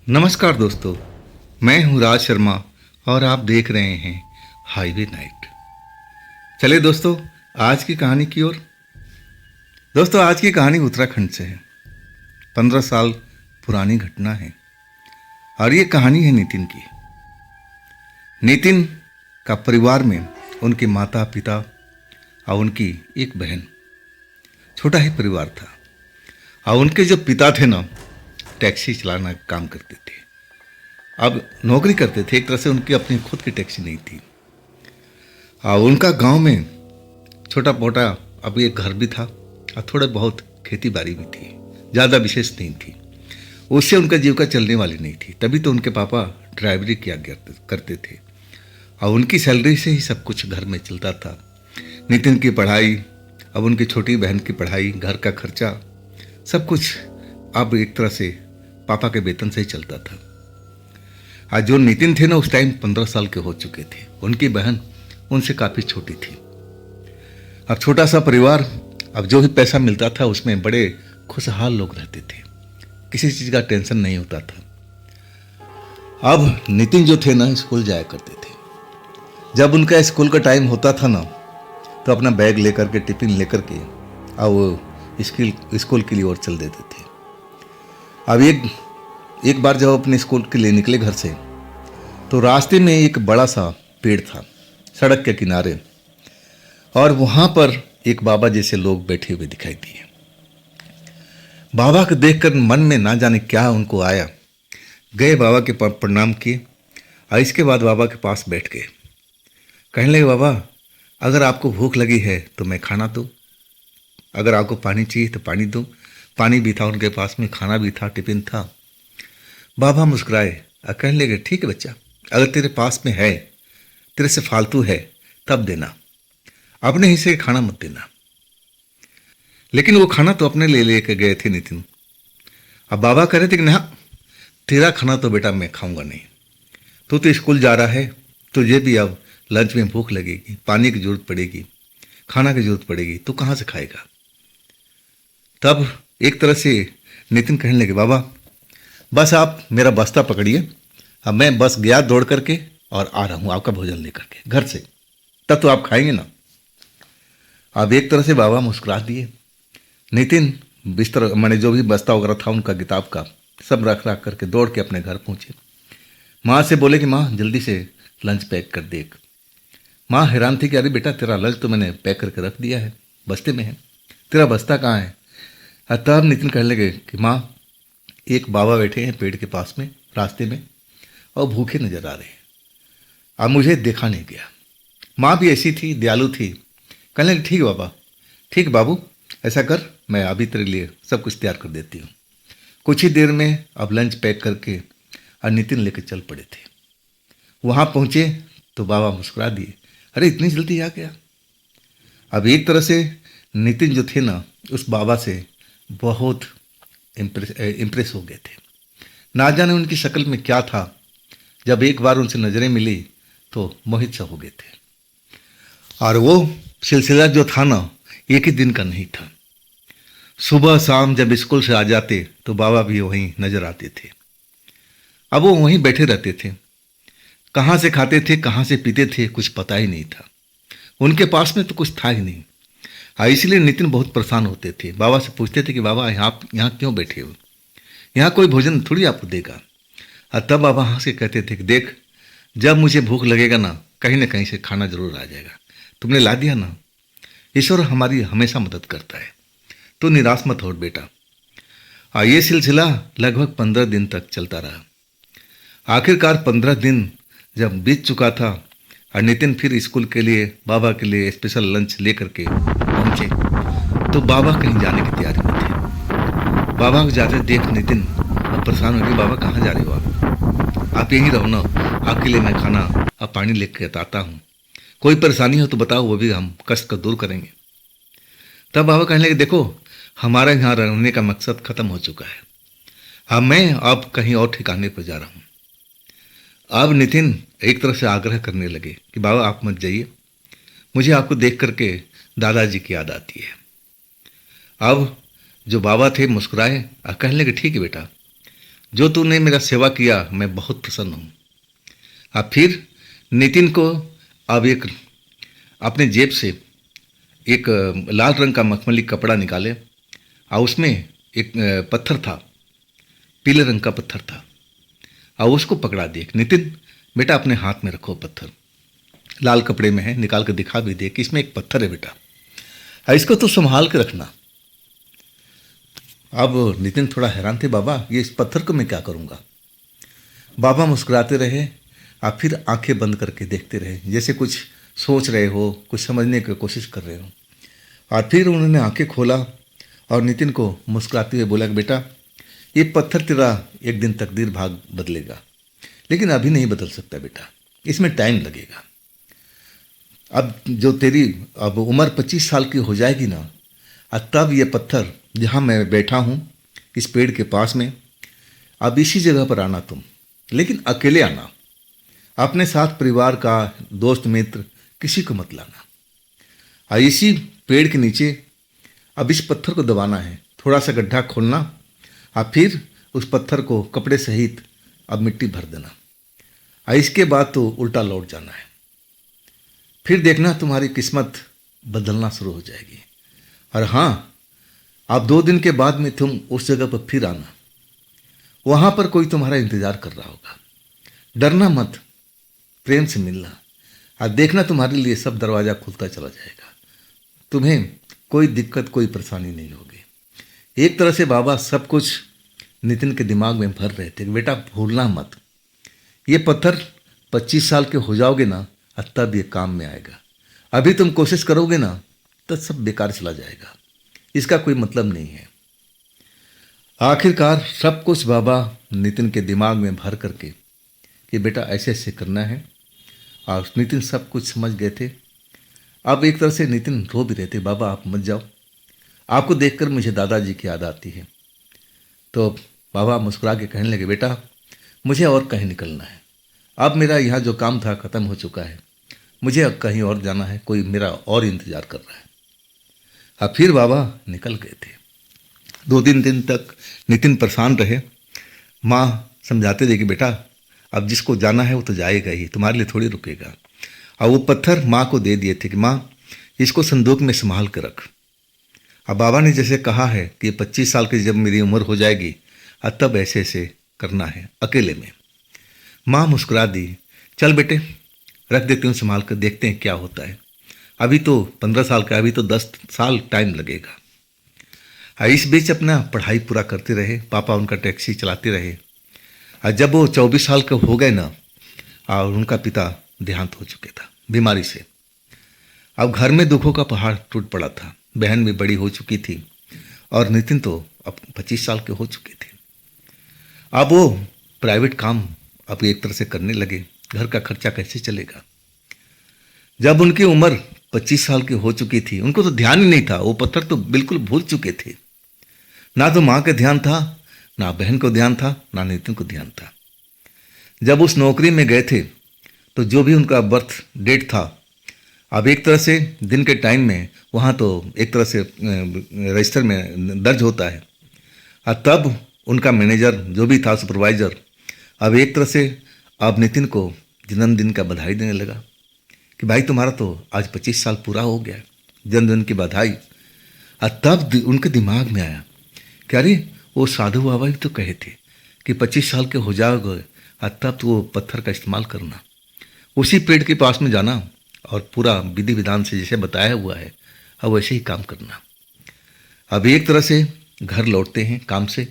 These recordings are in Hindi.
नमस्कार दोस्तों, मैं हूं राज शर्मा और आप देख रहे हैं हाईवे नाइट। चलिए दोस्तों, आज की कहानी की ओर। दोस्तों, आज की कहानी उत्तराखंड से है। 15 साल पुरानी घटना है और ये कहानी है नितिन की। नितिन का परिवार में उनके माता पिता और उनकी एक बहन, छोटा ही परिवार था। और उनके जो पिता थे ना, टैक्सी चलाना काम करते थे। अब नौकरी करते थे, एक तरह से उनकी अपनी खुद की टैक्सी नहीं थी। और उनका गांव में छोटा मोटा अब एक घर भी था और थोड़ा बहुत खेती बाड़ी भी थी, ज़्यादा विशेष नहीं थी। उससे उनका जीविका चलने वाली नहीं थी। तभी तो उनके पापा ड्राइवरी किया करते थे और उनकी सैलरी से ही सब कुछ घर में चलता था। नितिन की पढ़ाई, अब उनकी छोटी बहन की पढ़ाई, घर का खर्चा, सब कुछ अब एक तरह से पापा के वेतन से ही चलता था। आज जो नितिन थे ना, उस टाइम 15 साल के हो चुके थे। उनकी बहन उनसे काफ़ी छोटी थी। अब छोटा सा परिवार, अब जो भी पैसा मिलता था उसमें बड़े खुशहाल लोग रहते थे, किसी चीज़ का टेंशन नहीं होता था। अब नितिन जो थे ना, स्कूल जाया करते थे। जब उनका स्कूल का टाइम होता था ना, तो अपना बैग लेकर के, टिफिन लेकर के और वो स्कूल के लिए और चल देते थे। अब एक बार जब अपने स्कूल के लिए निकले घर से, तो रास्ते में एक बड़ा सा पेड़ था सड़क के किनारे, और वहाँ पर एक बाबा जैसे लोग बैठे हुए दिखाई दिए। बाबा को देखकर मन में ना जाने क्या उनको आया। गए, बाबा के प्रणाम किए और इसके बाद बाबा के पास बैठ गए। कहने लगे, बाबा अगर आपको भूख लगी है तो मैं खाना दूँ, अगर आपको पानी चाहिए तो पानी दूँ। पानी भी था उनके पास में, खाना भी था, टिफिन था। बाबा मुस्कुराए और कहने लगे, ठीक है बच्चा, अगर तेरे पास में है, तेरे से फालतू है, तब देना, अपने हिस्से का खाना मत देना। लेकिन वो खाना तो अपने ले लेके गए थे नितिन। अब बाबा कह रहे थे कि ना, तेरा खाना तो बेटा मैं खाऊंगा नहीं। तू तो स्कूल जा रहा है, तुझे भी अब लंच में भूख लगेगी, पानी की जरूरत पड़ेगी, खाना की जरूरत पड़ेगी, तू कहाँ से खाएगा। तब एक तरह से नितिन कहने लगे, बाबा बस आप मेरा बस्ता पकड़िए, अब मैं बस गया दौड़ करके और आ रहा हूँ आपका भोजन लेकर के घर से, तब तो आप खाएंगे ना। अब एक तरह से बाबा मुस्कुरा दिए। नितिन बिस्तर, मैंने जो भी बस्ता वगैरह था उनका, किताब का, सब रख रख करके दौड़ के अपने घर पहुँचे। माँ से बोले कि माँ जल्दी से लंच पैक कर दे। माँ हैरान थी कि अरे बेटा, तेरा लंच तो मैंने पैक करके रख दिया है, बस्ते में है, तेरा बस्ता कहाँ है। तब नितिन कहने लगे कि माँ, एक बाबा बैठे हैं पेड़ के पास में रास्ते में और भूखे नजर आ रहे हैं। अब मुझे देखा नहीं गया। माँ भी ऐसी थी, दयालु थी। कहने लगे, ठीक है बाबा, ठीक बाबू, ऐसा कर, मैं अभी तेरे लिए सब कुछ तैयार कर देती हूँ। कुछ ही देर में अब लंच पैक करके और नितिन लेकर चल पड़े थे। वहाँ पहुँचे तो बाबा मुस्कुरा दिए, अरे इतनी जल्दी आ गया। अब एक तरह से नितिन जो थे ना, उस बाबा से बहुत इम्प्रेस हो गए थे। ना जाने उनकी शक्ल में क्या था, जब एक बार उनसे नज़रें मिली तो मोहित सा हो गए थे। और वो सिलसिला जो था ना, एक ही दिन का नहीं था। सुबह शाम जब स्कूल से आ जाते तो बाबा भी वहीं नजर आते थे। अब वो वहीं बैठे रहते थे। कहाँ से खाते थे, कहाँ से पीते थे, कुछ पता ही नहीं था। उनके पास में तो कुछ था ही नहीं। इसलिए नितिन बहुत परेशान होते थे। बाबा से पूछते थे कि बाबा आप यहाँ क्यों बैठे हो, यहाँ कोई भोजन थोड़ी आपको देगा। और तब बाबा हंस के कहते थे कि देख, जब मुझे भूख लगेगा ना कहीं से खाना जरूर आ जाएगा। तुमने ला दिया ना, ईश्वर हमारी हमेशा मदद करता है, तो निराश मत हो बेटा। ये सिलसिला लगभग 15 दिन तक चलता रहा। आखिरकार 15 दिन जब बीत चुका था और नितिन फिर स्कूल के लिए, बाबा के लिए स्पेशल लंच लेकर के पहुंचे, तो बाबा कहीं जाने की तैयारी में थे। बाबा को जाते देख नितिन अब परेशान हो गए, बाबा कहाँ जा रहे हो आप यहीं रहो ना, आपके लिए मैं खाना और पानी लेकर आता हूँ, कोई परेशानी हो तो बताओ, वो भी हम कष्ट को दूर करेंगे। तब बाबा कहने लगे, देखो हमारा यहाँ रहने का मकसद खत्म हो चुका है, अब मैं अब कहीं और ठिकाने पर जा रहा हूँ। अब नितिन एक तरह से आग्रह करने लगे कि बाबा आप मत जाइए, मुझे आपको देख करके दादाजी की याद आती है। अब जो बाबा थे मुस्कुराए और कहने लगे, ठीक है बेटा, जो तूने मेरा सेवा किया मैं बहुत प्रसन्न हूँ। अब फिर नितिन को अब एक अपने जेब से एक लाल रंग का मखमली कपड़ा निकाले और उसमें एक पत्थर था, पीले रंग का पत्थर था, और उसको पकड़ा दिए। नितिन बेटा अपने हाथ में रखो पत्थर, लाल कपड़े में है, निकाल कर दिखा भी दे कि इसमें एक पत्थर है बेटा, और इसको तो संभाल के रखना। अब नितिन थोड़ा हैरान थे, बाबा ये इस पत्थर को मैं क्या करूँगा। बाबा मुस्कुराते रहे और फिर आंखें बंद करके देखते रहे, जैसे कुछ सोच रहे हो, कुछ समझने की कोशिश कर रहे हो। और फिर उन्होंने आंखें खोला और नितिन को मुस्कुराते हुए बोला कि बेटा ये पत्थर तेरा एक दिन तकदीर भाग बदलेगा, लेकिन अभी नहीं बदल सकता बेटा, इसमें टाइम लगेगा। अब जो तेरी अब उम्र 25 साल की हो जाएगी ना, और तब ये पत्थर जहाँ मैं बैठा हूँ इस पेड़ के पास में, अब इसी जगह पर आना तुम, लेकिन अकेले आना, अपने साथ परिवार का दोस्त मित्र किसी को मत लाना। और इसी पेड़ के नीचे अब इस पत्थर को दबाना है, थोड़ा सा गड्ढा खोलना और फिर उस पत्थर को कपड़े सहित अब मिट्टी भर देना, और इसके बाद तो उल्टा लौट जाना है। फिर देखना तुम्हारी किस्मत बदलना शुरू हो जाएगी। और हाँ, अब 2 दिन के बाद में तुम उस जगह पर फिर आना, वहाँ पर कोई तुम्हारा इंतज़ार कर रहा होगा। डरना मत, प्रेम से मिलना, और देखना तुम्हारे लिए सब दरवाज़ा खुलता चला जाएगा, तुम्हें कोई दिक्कत कोई परेशानी नहीं होगी। एक तरह से बाबा सब कुछ नितिन के दिमाग में भर रहे थे, बेटा भूलना मत, ये पत्थर 25 साल के हो जाओगे ना, तब ये काम में आएगा। अभी तुम कोशिश करोगे ना तो सब बेकार चला जाएगा, इसका कोई मतलब नहीं है। आखिरकार सब कुछ बाबा नितिन के दिमाग में भर करके कि बेटा ऐसे ऐसे करना है, और नितिन सब कुछ समझ गए थे। अब एक तरह से नितिन रो भी रहे थे, बाबा आप मत जाओ, आपको देखकर मुझे दादाजी की याद आती है। तो बाबा मुस्कुरा के कहने लगे, बेटा मुझे और कहीं निकलना है, अब मेरा यहाँ जो काम था ख़त्म हो चुका है, मुझे अब कहीं और जाना है, कोई मेरा और इंतज़ार कर रहा है। अब फिर बाबा निकल गए थे। 2-3 दिन तक नितिन परेशान रहे। माँ समझाते थे कि बेटा अब जिसको जाना है वो तो जाएगा ही, तुम्हारे लिए थोड़ी रुकेगा। और वो पत्थर माँ को दे दिए थे कि माँ इसको संदूक में संभाल कर रख। अब बाबा ने जैसे कहा है कि 25 साल की जब मेरी उम्र हो जाएगी तब ऐसे ऐसे करना है अकेले में। माँ मुस्कुरा दी, चल बेटे रख देती हूँ संभाल कर, देखते हैं क्या होता है, अभी तो 15 साल का, अभी तो 10 साल टाइम लगेगा। इस बीच अपना पढ़ाई पूरा करते रहे, पापा उनका टैक्सी चलाते रहे। और जब वो 24 साल के हो गए ना, और उनका पिता देहांत हो चुके था बीमारी से। अब घर में दुखों का पहाड़ टूट पड़ा था, बहन भी बड़ी हो चुकी थी और नितिन तो अब 25 साल के हो चुके थे। अब वो प्राइवेट काम अब एक तरह से करने लगे, घर का खर्चा कैसे चलेगा। जब उनकी उम्र 25 साल की हो चुकी थी, उनको तो ध्यान ही नहीं था, वो पत्थर तो बिल्कुल भूल चुके थे। ना तो माँ का ध्यान था, ना बहन को ध्यान था, ना नितिन को ध्यान था। जब उस नौकरी में गए थे तो जो भी उनका बर्थ डेट था, अब एक तरह से दिन के टाइम में वहाँ तो एक तरह से रजिस्टर में दर्ज होता है। और तब उनका मैनेजर जो भी था, सुपरवाइज़र, अब एक तरह से अब नितिन को जन्मदिन का बधाई देने लगा कि भाई तुम्हारा तो आज 25 साल पूरा हो गया, जन्मदिन की बधाई। और तब उनके दिमाग में आया कि अरे वो साधु बाबा भी तो कहे थे कि 25 साल के हो जाओगे और तब तो वो पत्थर का इस्तेमाल करना, उसी पेड़ के पास में जाना और पूरा विधि विधान से जैसे बताया हुआ है अब वैसे ही काम करना। अब एक तरह से घर लौटते हैं काम से,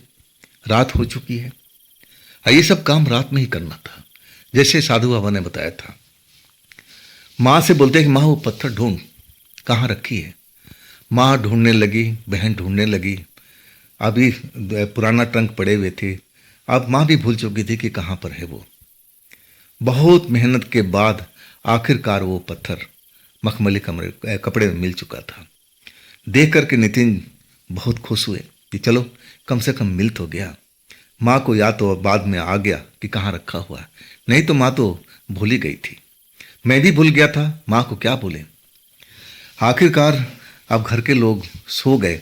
रात हो चुकी है। ये सब काम रात में ही करना था जैसे साधु बाबा ने बताया था। माँ से बोलते हैं कि माँ वो पत्थर ढूंढ, कहाँ रखी है। माँ ढूंढने लगी, बहन ढूंढने लगी। अभी पुराना ट्रंक पड़े हुए थे, अब माँ भी भूल चुकी थी कि कहाँ पर है वो। बहुत मेहनत के बाद आखिरकार वो पत्थर मखमली कपड़े में मिल चुका था। देख करके नितिन बहुत खुश हुए कि चलो कम से कम मिल तो गया। माँ को या तो बाद में आ गया कि कहाँ रखा हुआ है, नहीं तो माँ तो भूल ही गई थी। मैं भी भूल गया था, माँ को क्या बोले। आखिरकार अब घर के लोग सो गए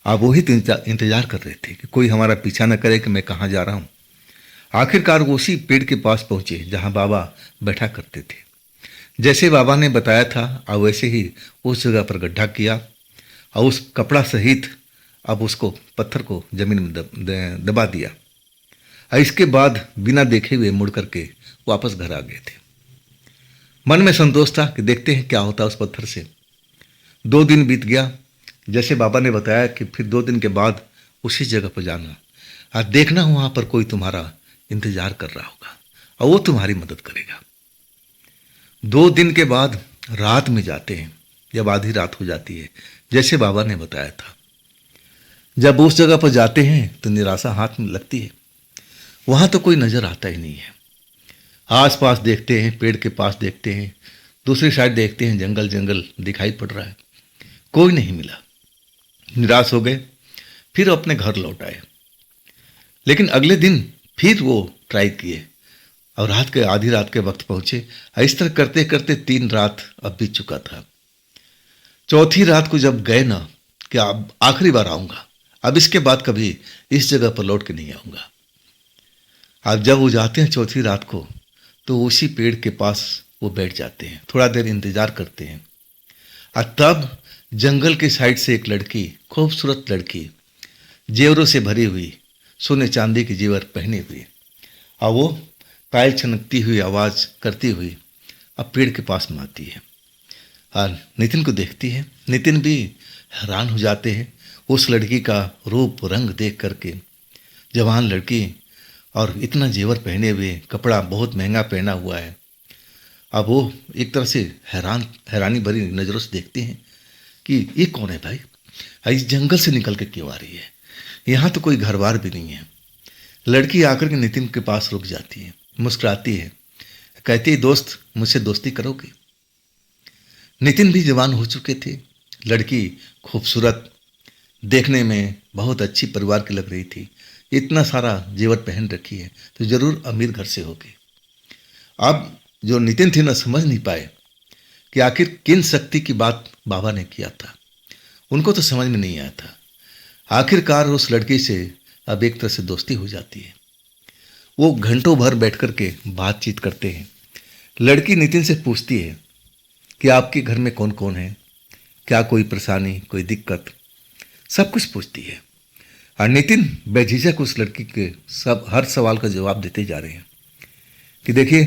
आप वही तो इंतजार कर रहे थे कि कोई हमारा पीछा न करे कि मैं कहाँ जा रहा हूँ। आखिरकार वो उसी पेड़ के पास पहुँचे जहाँ बाबा बैठा करते थे। जैसे बाबा ने बताया था अब वैसे ही उस जगह पर गड्ढा किया और उस कपड़ा सहित अब उसको पत्थर को जमीन में दबा दिया। और इसके बाद बिना देखे हुए मुड़ करके वापस घर आ गए थे। मन में संतोष था कि देखते हैं क्या होता है उस पत्थर से। 2 दिन बीत गया। जैसे बाबा ने बताया कि फिर 2 दिन के बाद उसी जगह पर जाना और देखना वहाँ पर कोई तुम्हारा इंतजार कर रहा होगा और वो तुम्हारी मदद करेगा। 2 दिन के बाद रात में जाते हैं, जब आधी रात हो जाती है जैसे बाबा ने बताया था। जब उस जगह पर जाते हैं तो निराशा हाथ में लगती है। वहाँ तो कोई नज़र आता ही नहीं है। आस पास देखते हैं, पेड़ के पास देखते हैं, दूसरी साइड देखते हैं, जंगल जंगल दिखाई पड़ रहा है, कोई नहीं मिला। निराश हो गए, फिर अपने घर लौट आए। लेकिन अगले दिन फिर वो ट्राई किए और रात के आधी रात के वक्त पहुंचे। इस तरह करते करते 3 रात अब बीत चुका था। चौथी रात को जब गए ना कि अब आखिरी बार आऊँगा, अब इसके बाद कभी इस जगह पर लौट के नहीं आऊँगा। अब जब वो जाते हैं चौथी रात को तो उसी पेड़ के पास वो बैठ जाते हैं, थोड़ा देर इंतज़ार करते हैं। और तब जंगल के साइड से एक लड़की, खूबसूरत लड़की, जेवरों से भरी हुई, सोने चांदी की जेवर पहने हुई, और वो पायल छनकती हुई आवाज़ करती हुई अब पेड़ के पास में आती है और नितिन को देखती है। नितिन भी हैरान हो जाते हैं उस लड़की का रूप रंग देख करके। जवान लड़की और इतना जेवर पहने हुए, कपड़ा बहुत महंगा पहना हुआ है। अब वो एक तरह से हैरानी भरी नज़रों से देखते हैं कि ये कौन है भाई, इस जंगल से निकल के क्यों आ रही है, यहाँ तो कोई घर बार भी नहीं है। लड़की आकर के नितिन के पास रुक जाती है, मुस्कुराती है, कहती है दोस्त मुझसे दोस्ती करोगे। नितिन भी जवान हो चुके थे। लड़की खूबसूरत, देखने में बहुत अच्छी परिवार की लग रही थी। इतना सारा जेवर पहन रखी है तो ज़रूर अमीर घर से होगी। अब जो नितिन थे ना समझ नहीं पाए कि आखिर किन शक्ति की बात बाबा ने किया था। उनको तो समझ में नहीं आया था। आखिरकार उस लड़की से अब एक तरह से दोस्ती हो जाती है। वो घंटों भर बैठ कर के बातचीत करते हैं। लड़की नितिन से पूछती है कि आपके घर में कौन कौन है, क्या कोई परेशानी, कोई दिक्कत, सब कुछ पूछती है। और नितिन बेझिझक उस लड़की के हर सवाल का जवाब देते जा रहे हैं कि देखिए,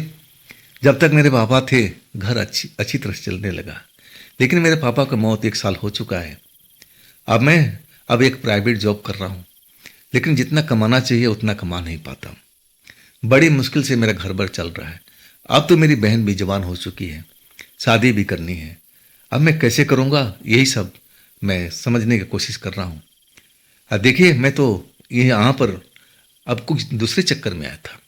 जब तक मेरे पापा थे घर अच्छी तरह से चलने लगा, लेकिन मेरे पापा का मौत 1 साल हो चुका है। अब मैं एक प्राइवेट जॉब कर रहा हूँ, लेकिन जितना कमाना चाहिए उतना कमा नहीं पाता। बड़ी मुश्किल से मेरा घर भर चल रहा है। अब तो मेरी बहन भी जवान हो चुकी है, शादी भी करनी है। अब मैं कैसे करूँगा, यही सब मैं समझने की कोशिश कर रहा हूँ। देखिए, मैं तो यहाँ पर अब कुछ दूसरे चक्कर में आया था।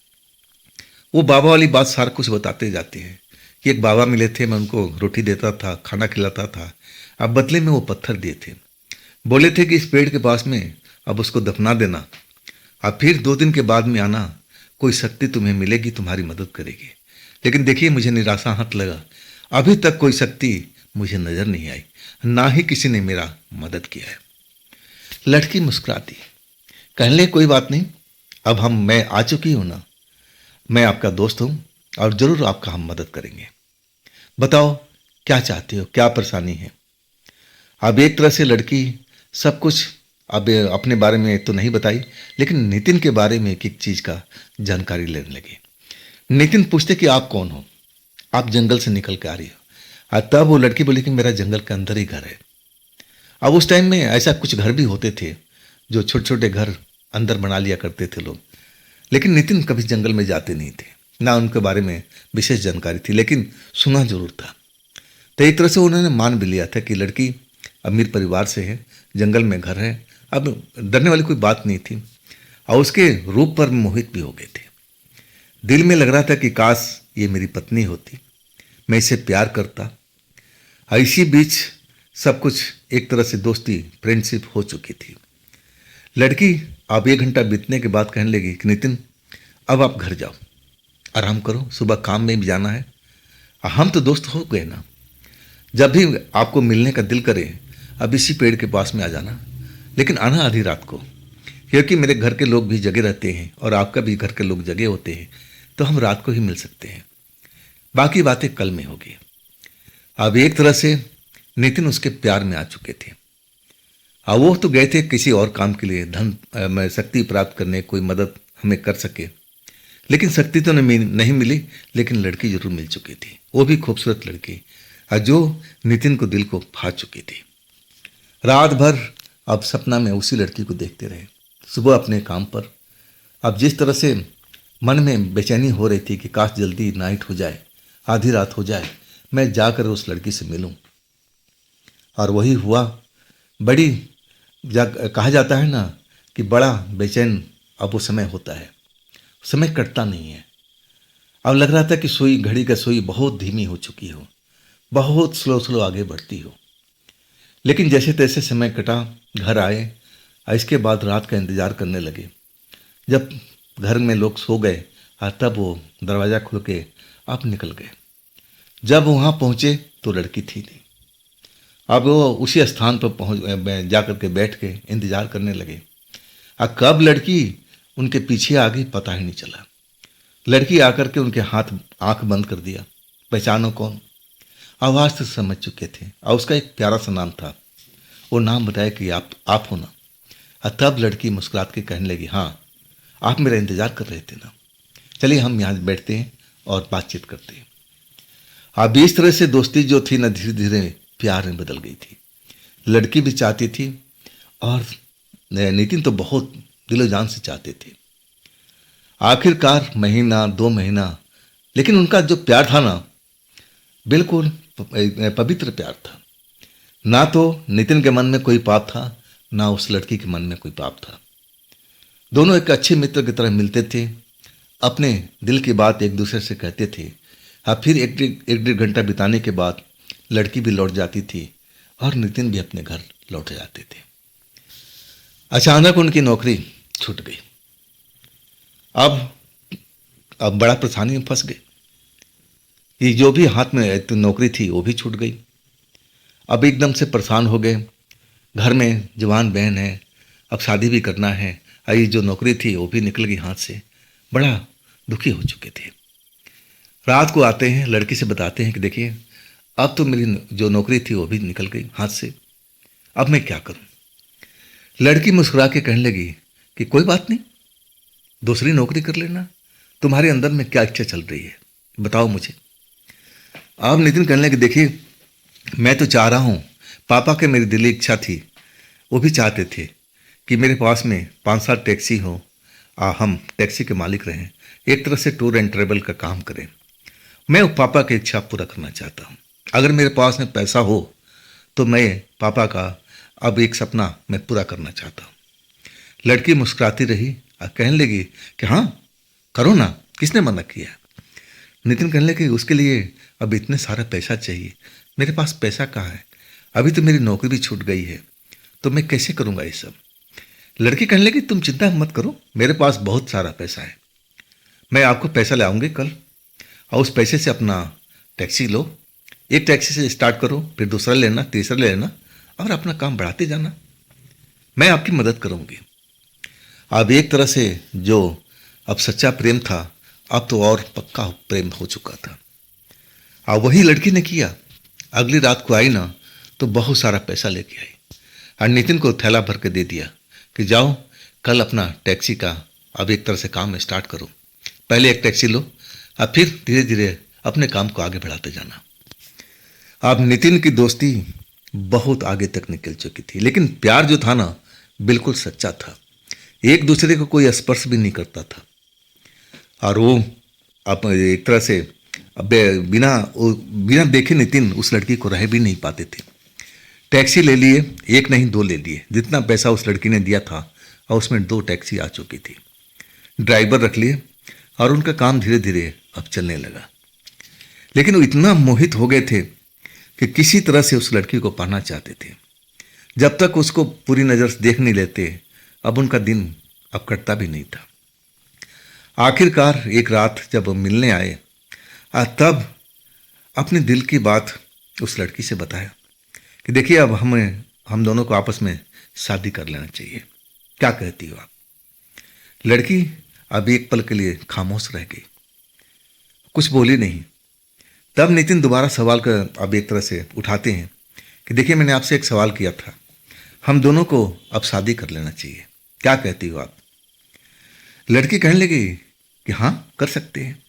वो बाबा वाली बात सारा कुछ बताते जाते हैं कि एक बाबा मिले थे, मैं उनको रोटी देता था, खाना खिलाता था। अब बदले में वो पत्थर दिए थे, बोले थे कि इस पेड़ के पास में अब उसको दफना देना, अब फिर 2 दिन के बाद में आना, कोई शक्ति तुम्हें मिलेगी, तुम्हारी मदद करेगी। लेकिन देखिए, मुझे निराशा हाथ लगा, अभी तक कोई शक्ति मुझे नज़र नहीं आई, ना ही किसी ने मेरा मदद किया है। लड़की मुस्कुराती, कहने लगी कोई बात नहीं, अब मैं आ चुकी हूँ ना, मैं आपका दोस्त हूँ और ज़रूर आपका हम मदद करेंगे। बताओ क्या चाहते हो, क्या परेशानी है। अब एक तरह से लड़की सब कुछ अब अपने बारे में तो नहीं बताई, लेकिन नितिन के बारे में एक चीज़ का जानकारी लेने लगी। नितिन पूछते कि आप कौन हो, आप जंगल से निकल के आ रही हो। और तब वो लड़की बोली कि मेरा जंगल के अंदर ही घर है। अब उस टाइम में ऐसा कुछ घर भी होते थे जो छोटे छोटे घर अंदर बना लिया करते थे लोग, लेकिन नितिन कभी जंगल में जाते नहीं थे, ना उनके बारे में विशेष जानकारी थी, लेकिन सुना जरूर था। तो एक तरह से उन्होंने मान भी लिया था कि लड़की अमीर परिवार से है, जंगल में घर है। अब डरने वाली कोई बात नहीं थी और उसके रूप पर मोहित भी हो गए थे। दिल में लग रहा था कि काश ये मेरी पत्नी होती, मैं इसे प्यार करता। इसी बीच सब कुछ एक तरह से दोस्ती, फ्रेंडशिप हो चुकी थी। लड़की अब 1 घंटा बीतने के बाद कहने लगी कि नितिन, अब आप घर जाओ, आराम करो, सुबह काम में भी जाना है। हम तो दोस्त हो गए ना, जब भी आपको मिलने का दिल करे अब इसी पेड़ के पास में आ जाना, लेकिन आना आधी रात को, क्योंकि मेरे घर के लोग भी जगे रहते हैं और आपका भी घर के लोग जगे होते हैं, तो हम रात को ही मिल सकते हैं। बाकी बातें कल में होगी। अब एक तरह से नितिन उसके प्यार में आ चुके थे। अब वो तो गए थे किसी और काम के लिए, धन शक्ति प्राप्त करने, कोई मदद हमें कर सके, लेकिन शक्ति तो नहीं मिली, लेकिन लड़की जरूर मिल चुकी थी, वो भी खूबसूरत लड़की, जो नितिन को दिल को भा चुकी थी। रात भर अब सपना में उसी लड़की को देखते रहे, सुबह अपने काम पर। अब जिस तरह से मन में बेचैनी हो रही थी कि काश जल्दी नाइट हो जाए, आधी रात हो जाए, मैं जाकर उस लड़की से मिलूं, और वही हुआ। बड़ी कहा जाता है ना कि बड़ा बेचैन अब वो समय होता है, समय कटता नहीं है। अब लग रहा था कि सुई, घड़ी का सुई बहुत धीमी हो चुकी हो, बहुत स्लो आगे बढ़ती हो। लेकिन जैसे तैसे समय कटा, घर आए, इसके बाद रात का इंतज़ार करने लगे। जब घर में लोग सो गए, तब वो दरवाज़ा खोल के आप निकल गए। जब वहाँ पहुँचे तो लड़की थी नहीं। अब वो उसी स्थान पर जा कर के बैठ के इंतज़ार करने लगे। कब लड़की उनके पीछे आ गई पता ही नहीं चला। लड़की आकर के उनके हाथ आंख बंद कर दिया। पहचानो कौन? आवाज़ तो समझ चुके थे, और उसका एक प्यारा सा नाम था। वो नाम बताया कि आप हो ना। तब लड़की मुस्कुरात के कहने लगी, हाँ आप मेरा इंतज़ार कर रहे थे ना, चलिए हम यहाँ बैठते हैं और बातचीत करते हैं। अब इस तरह से दोस्ती जो थी ना, धीरे धीरे प्यार में बदल गई थी। लड़की भी चाहती थी और नितिन तो बहुत दिलो जान से चाहते थे। आखिरकार महीना 2 महीना, लेकिन उनका जो प्यार था ना, बिल्कुल पवित्र प्यार था। ना तो नितिन के मन में कोई पाप था, ना उस लड़की के मन में कोई पाप था। दोनों एक अच्छे मित्र की तरह मिलते थे, अपने दिल की बात एक दूसरे से कहते थे। फिर एक डेढ़ घंटा बिताने के बाद लड़की भी लौट जाती थी और नितिन भी अपने घर लौट जाते थे। अचानक उनकी नौकरी छूट गई। अब बड़ा परेशानी में फंस गए। ये जो भी हाथ में तो नौकरी थी वो भी छूट गई। अब एकदम से परेशान हो गए। घर में जवान बहन है, अब शादी भी करना है, ये जो नौकरी थी वो भी निकल गई हाथ से। बड़ा दुखी हो चुके थे। रात को आते हैं, लड़की से बताते हैं कि देखिए अब तो मेरी जो नौकरी थी वो भी निकल गई हाथ से, अब मैं क्या करूं? लड़की मुस्कुरा के कहने लगी कि कोई बात नहीं, दूसरी नौकरी कर लेना, तुम्हारे अंदर में क्या इच्छा चल रही है बताओ मुझे। अब नितिन कहने लगे, देखिए मैं तो चाह रहा हूँ, पापा के मेरी दिली इच्छा थी, वो भी चाहते थे कि मेरे पास में 5-7 टैक्सी हो, हम टैक्सी के मालिक रहें, एक तरह से टूर एंड ट्रेवल का काम करें। मैं पापा की इच्छा पूरा करना चाहता हूँ। अगर मेरे पास में पैसा हो तो मैं पापा का अब एक सपना मैं पूरा करना चाहता हूँ। लड़की मुस्कुराती रही और कहने लगी कि हाँ करो ना, किसने मना किया? नितिन कहने लगे उसके लिए अब इतने सारा पैसा चाहिए, मेरे पास पैसा कहाँ है? अभी तो मेरी नौकरी भी छूट गई है, तो मैं कैसे करूँगा ये सब? लड़की कहने लगी तुम चिंता मत करो, मेरे पास बहुत सारा पैसा है, मैं आपको पैसा ले आऊँगी कल, और उस पैसे से अपना टैक्सी लो, एक टैक्सी से स्टार्ट करो, फिर दूसरा लेना, तीसरा ले लेना, और अपना काम बढ़ाते जाना, मैं आपकी मदद करूँगी। अब एक तरह से जो अब सच्चा प्रेम था, अब तो और पक्का प्रेम हो चुका था। अब वही लड़की ने किया। अगली रात को आई ना तो बहुत सारा पैसा लेके आई और नितिन को थैला भर के दे दिया कि जाओ कल अपना टैक्सी का अब एक तरह से काम स्टार्ट करो, पहले एक टैक्सी लो और फिर धीरे धीरे अपने काम को आगे बढ़ाते जाना। अब नितिन की दोस्ती बहुत आगे तक निकल चुकी थी, लेकिन प्यार जो था ना बिल्कुल सच्चा था, एक दूसरे को कोई स्पर्श भी नहीं करता था। और वो अब एक तरह से अब बिना देखे नितिन उस लड़की को रह भी नहीं पाते थे। टैक्सी ले लिए, एक नहीं 2 ले लिए, जितना पैसा उस लड़की ने दिया था और उसमें 2 टैक्सी आ चुकी थी। ड्राइवर रख लिए और उनका काम धीरे धीरे अब चलने लगा। लेकिन वो इतना मोहित हो गए थे कि किसी तरह से उस लड़की को पाना चाहते थे। जब तक उसको पूरी नज़र से देख नहीं लेते, अब उनका दिन अब कटता भी नहीं था। आखिरकार एक रात जब मिलने आए, तब अपने दिल की बात उस लड़की से बताया कि देखिए अब हम दोनों को आपस में शादी कर लेना चाहिए। क्या कहती हो आप? लड़की अब एक पल के लिए खामोश रह गई, कुछ बोली नहीं। तब नितिन दोबारा सवाल का अब एक तरह से उठाते हैं कि देखिए, मैंने आपसे एक सवाल किया था, हम दोनों को अब शादी कर लेना चाहिए, क्या कहती हो आप? लड़की कहने लगी कि हाँ, कर सकते हैं।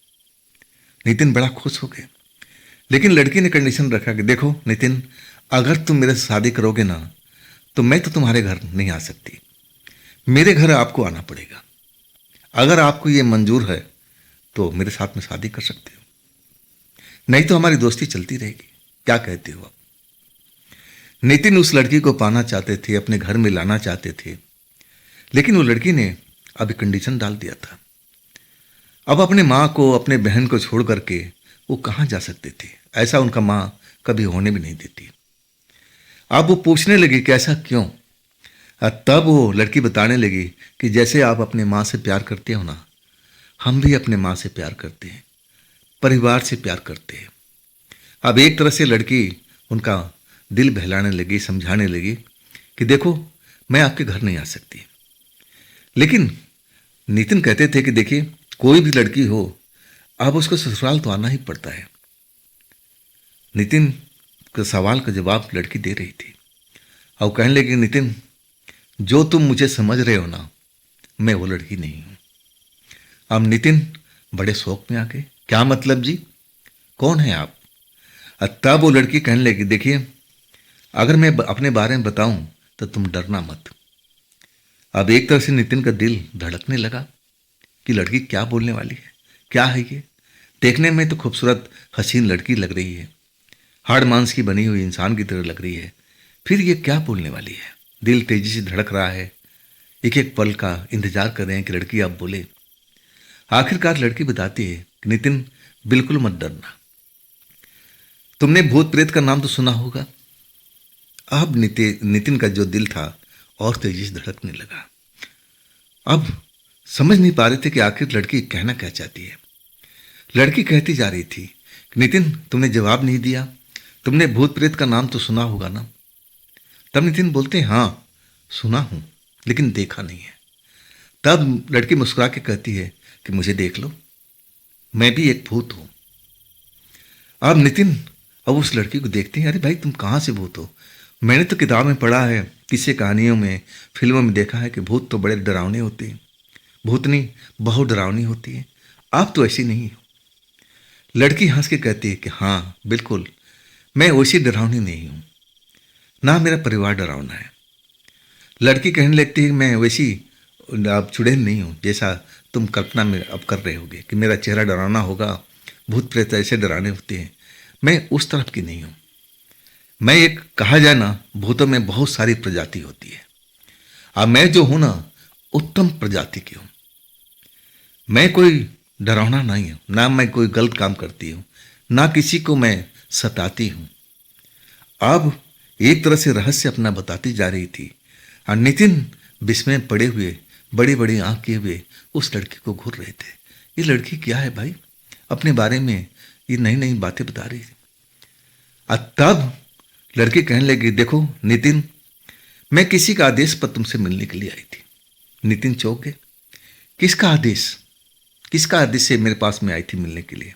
नितिन बड़ा खुश हो गए, लेकिन लड़की ने कंडीशन रखा कि देखो नितिन, अगर तुम मेरे से शादी करोगे ना, तो मैं तो तुम्हारे घर नहीं आ सकती, मेरे घर आपको आना पड़ेगा। अगर आपको ये मंजूर है तो मेरे साथ में शादी कर सकते हो, नहीं तो हमारी दोस्ती चलती रहेगी। क्या कहते हो आप? नितिन उस लड़की को पाना चाहते थे, अपने घर में लाना चाहते थे, लेकिन वो लड़की ने अभी कंडीशन डाल दिया था। अब अपने माँ को, अपने बहन को छोड़ करके वो कहाँ जा सकते थे? ऐसा उनका माँ कभी होने भी नहीं देती। अब वो पूछने लगी कि ऐसा क्यों? तब वो लड़की बताने लगी कि जैसे आप अपने माँ से प्यार करते हो ना, हम भी अपने माँ से प्यार करते हैं, परिवार से प्यार करते हैं। अब एक तरह से लड़की उनका दिल बहलाने लगी, समझाने लगी कि देखो, मैं आपके घर नहीं आ सकती। लेकिन नितिन कहते थे कि देखिए, कोई भी लड़की हो, अब उसको ससुराल तो आना ही पड़ता है। नितिन के सवाल का जवाब लड़की दे रही थी और कहने लगी, नितिन, जो तुम मुझे समझ रहे हो ना, मैं वो लड़की नहीं हूं। अब नितिन बड़े शौक में आ गए, क्या मतलब जी, कौन है आप? तब वो लड़की कहने लगी, देखिए, अगर मैं अपने बारे में बताऊं तो तुम डरना मत। अब एक तरह से नितिन का दिल धड़कने लगा कि लड़की क्या बोलने वाली है, क्या है ये? देखने में तो खूबसूरत हसीन लड़की लग रही है, हाड़ मांस की बनी हुई इंसान की तरह लग रही है, फिर ये क्या बोलने वाली है? दिल तेजी से धड़क रहा है, एक एक पल का इंतजार कर रहे हैं कि लड़की अब बोले। आखिरकार लड़की बताती है कि नितिन, बिल्कुल मत डरना, तुमने भूत प्रेत का नाम तो सुना होगा। अब नितिन का जो दिल था और तेजी से धड़कने लगा। अब समझ नहीं पा रहे थे कि आखिर लड़की कहना क्या चाहती है। लड़की कहती जा रही थी कि नितिन, तुमने जवाब नहीं दिया, तुमने भूत प्रेत का नाम तो सुना होगा ना। तब नितिन बोलते हैं, हाँ सुना हूं, लेकिन देखा नहीं है। तब लड़की मुस्कुरा के कहती है कि मुझे देख लो, मैं भी एक भूत हूं। अब नितिन अब उस लड़की को देखते हैं, अरे भाई, तुम कहाँ से भूत हो? मैंने तो किताब में पढ़ा है, किसी कहानियों में, फिल्मों में देखा है कि भूत तो बड़े डरावने होते हैं, भूतनी बहुत डरावनी होती है, आप तो ऐसी नहीं हो। लड़की हंस के कहती है कि हाँ बिल्कुल, मैं वैसी डरावनी नहीं हूँ, ना मेरा परिवार डरावना है। लड़की कहने लगती है कि मैं वैसी अब चुड़ैल नहीं हूँ जैसा तुम कल्पना में अब कर रहे होगे कि मेरा चेहरा डरावना होगा, भूत प्रेत ऐसे डराने होते हैं, मैं उस तरफ की नहीं हूँ। मैं एक, कहा जाए ना, भूतों में बहुत सारी प्रजाति होती है, अब मैं जो हूं ना, उत्तम प्रजाति की हूं। मैं कोई डरावना नहीं हूं, ना मैं कोई गलत काम करती हूं, ना किसी को मैं सताती हूं। अब एक तरह से रहस्य अपना बताती जा रही थी और नितिन विस्मय पड़े हुए, बड़ी बड़ी आंख किए हुए उस लड़की को घूर रहे थे। ये लड़की क्या है भाई, अपने बारे में ये नई नई बातें बता रही थी। तब लड़की कहने लगी, देखो नितिन, मैं किसी का आदेश पर तुमसे मिलने के लिए आई थी। नितिन चौंक गए, किसका आदेश? किसका आदेश से मेरे पास में आई थी मिलने के लिए?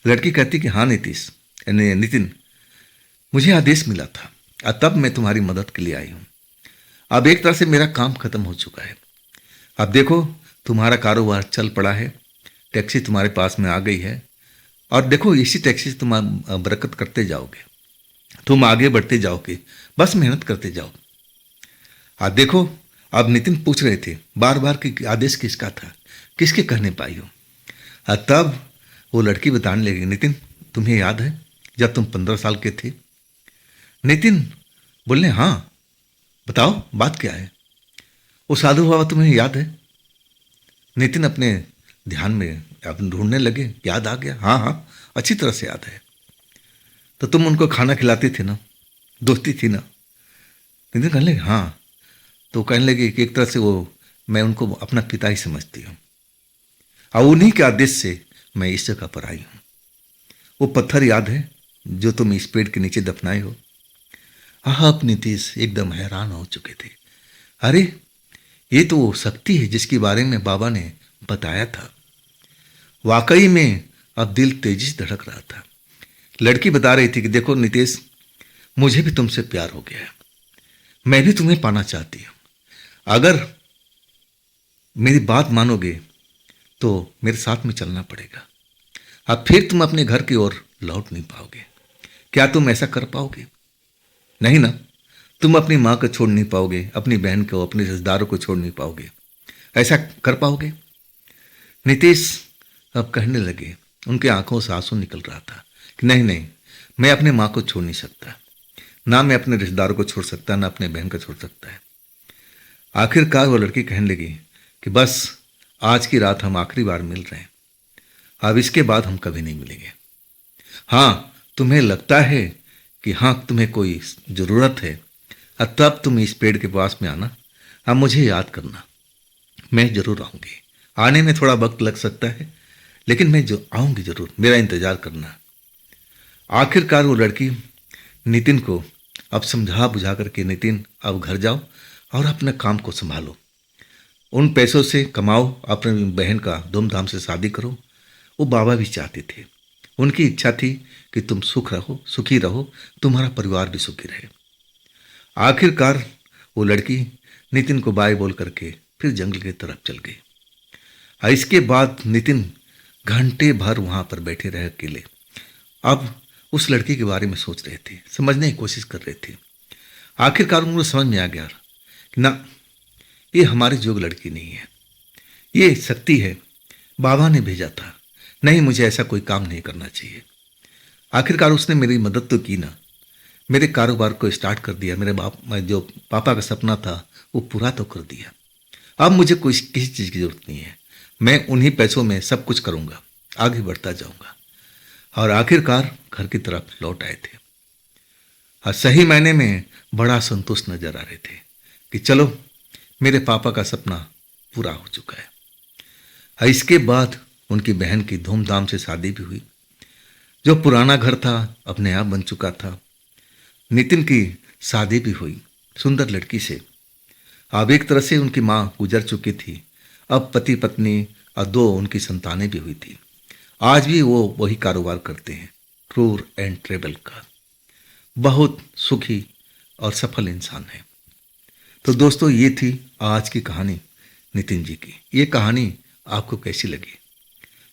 लड़की कहती कि हाँ नितिन, मुझे आदेश मिला था और तब मैं तुम्हारी मदद के लिए आई हूँ। अब एक तरह से मेरा काम खत्म हो चुका है। अब देखो, तुम्हारा कारोबार चल पड़ा है, टैक्सी तुम्हारे पास में आ गई है, और देखो इसी टैक्सी से तुम बरकत करते जाओगे, तुम आगे बढ़ते जाओगे, बस मेहनत करते जाओ। देखो, अब नितिन पूछ रहे थे बार बार कि आदेश किसका था, किसके कहने पाई हो। तब वो लड़की बताने लगी, नितिन, तुम्हें याद है जब तुम 15 साल के थे? नितिन बोले, हाँ बताओ, बात क्या है? वो साधु बाबा तुम्हें याद है? नितिन अपने ध्यान में अब ढूंढने लगे, याद आ गया, हाँ हाँ अच्छी तरह से याद है। तो तुम उनको खाना खिलाते थे ना, दोस्ती थी ना? नितिन कहने लगे, हाँ। तो कहने लगे कि एक तरह से वो, मैं उनको अपना पिता ही समझती हूँ, और उन्हीं के आदेश से मैं इस जगह पर आई हूँ। वो पत्थर याद है जो तुम इस पेड़ के नीचे दफनाए हो? आप नीतीश एकदम हैरान हो चुके थे अरे, ये तो वो शक्ति है जिसके बारे में बाबा ने बताया था। वाकई में अब दिल तेजी से धड़क रहा था। लड़की बता रही थी कि देखो नितेश, मुझे भी तुमसे प्यार हो गया है, मैं भी तुम्हें पाना चाहती हूँ। अगर मेरी बात मानोगे तो मेरे साथ में चलना पड़ेगा। अब फिर तुम अपने घर की ओर लौट नहीं पाओगे। क्या तुम ऐसा कर पाओगे? नहीं ना। तुम अपनी माँ को छोड़ नहीं पाओगे, अपनी बहन को, अपने रिश्तेदारों को छोड़ नहीं पाओगे। ऐसा कर पाओगे? नीतीश अब कहने लगे, उनके आंखों से आंसू निकल रहा था कि नहीं नहीं, मैं अपनी माँ को छोड़ नहीं सकता, ना मैं अपने रिश्तेदारों को छोड़ सकता, ना अपने बहन को छोड़ सकता है। आखिरकार वो लड़की कहने लगी कि बस आज की रात हम आखिरी बार मिल रहे हैं, अब इसके बाद हम कभी नहीं मिलेंगे। हाँ, तुम्हें लगता है कि हाँ तुम्हें कोई ज़रूरत है, तब तुम इस पेड़ के पास में आना, अब मुझे याद करना, मैं ज़रूर आऊँगी। आने में थोड़ा वक्त लग सकता है, लेकिन मैं जो आऊँगी ज़रूर, मेरा इंतज़ार करना। आखिरकार वो लड़की नितिन को अब समझा बुझा करके, नितिन अब घर जाओ और अपने काम को संभालो, उन पैसों से कमाओ, अपनी बहन का धूमधाम से शादी करो। वो बाबा भी चाहते थे, उनकी इच्छा थी कि तुम सुखी रहो, तुम्हारा परिवार भी सुखी रहे। आखिरकार वो लड़की नितिन को बाय बोल करके फिर जंगल की तरफ चल गई। और इसके बाद नितिन घंटे भर वहाँ पर बैठे रहे अकेले। अब उस लड़की के बारे में सोच रहे थे, समझने की कोशिश कर रहे थे। आखिरकार उनको समझ में आ गया कि ना, ये हमारी जोग लड़की नहीं है, ये शक्ति है, बाबा ने भेजा था। नहीं, मुझे ऐसा कोई काम नहीं करना चाहिए। आखिरकार उसने मेरी मदद तो की ना, मेरे कारोबार को स्टार्ट कर दिया, जो पापा का सपना था वो पूरा तो कर दिया। अब मुझे कोई किसी चीज़ की जरूरत नहीं है, मैं उन्हीं पैसों में सब कुछ करूँगा, आगे बढ़ता जाऊँगा। और आखिरकार घर की तरफ लौट आए थे और सही मायने में बड़ा संतुष्ट नजर आ रहे थे कि चलो मेरे पापा का सपना पूरा हो चुका है। और इसके बाद उनकी बहन की धूमधाम से शादी भी हुई। जो पुराना घर था अपने आप बन चुका था। नितिन की शादी भी हुई सुंदर लड़की से। अब एक तरह से उनकी माँ गुजर चुकी थी, अब पति पत्नी और 2 उनकी संतानें भी हुई थी। आज भी वो वही कारोबार करते हैं, टूर एंड ट्रेवल का। बहुत सुखी और सफल इंसान है। तो दोस्तों, ये थी आज की कहानी नितिन जी की। ये कहानी आपको कैसी लगी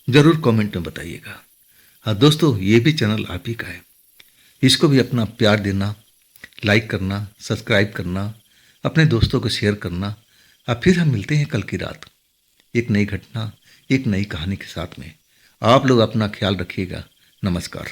ज़रूर कमेंट में बताइएगा। हाँ दोस्तों, ये भी चैनल आप ही का है, इसको भी अपना प्यार देना, लाइक करना, सब्सक्राइब करना, अपने दोस्तों को शेयर करना। अब फिर हम मिलते हैं कल की रात एक नई घटना, एक नई कहानी के साथ में। आप लोग अपना ख्याल रखिएगा। नमस्कार।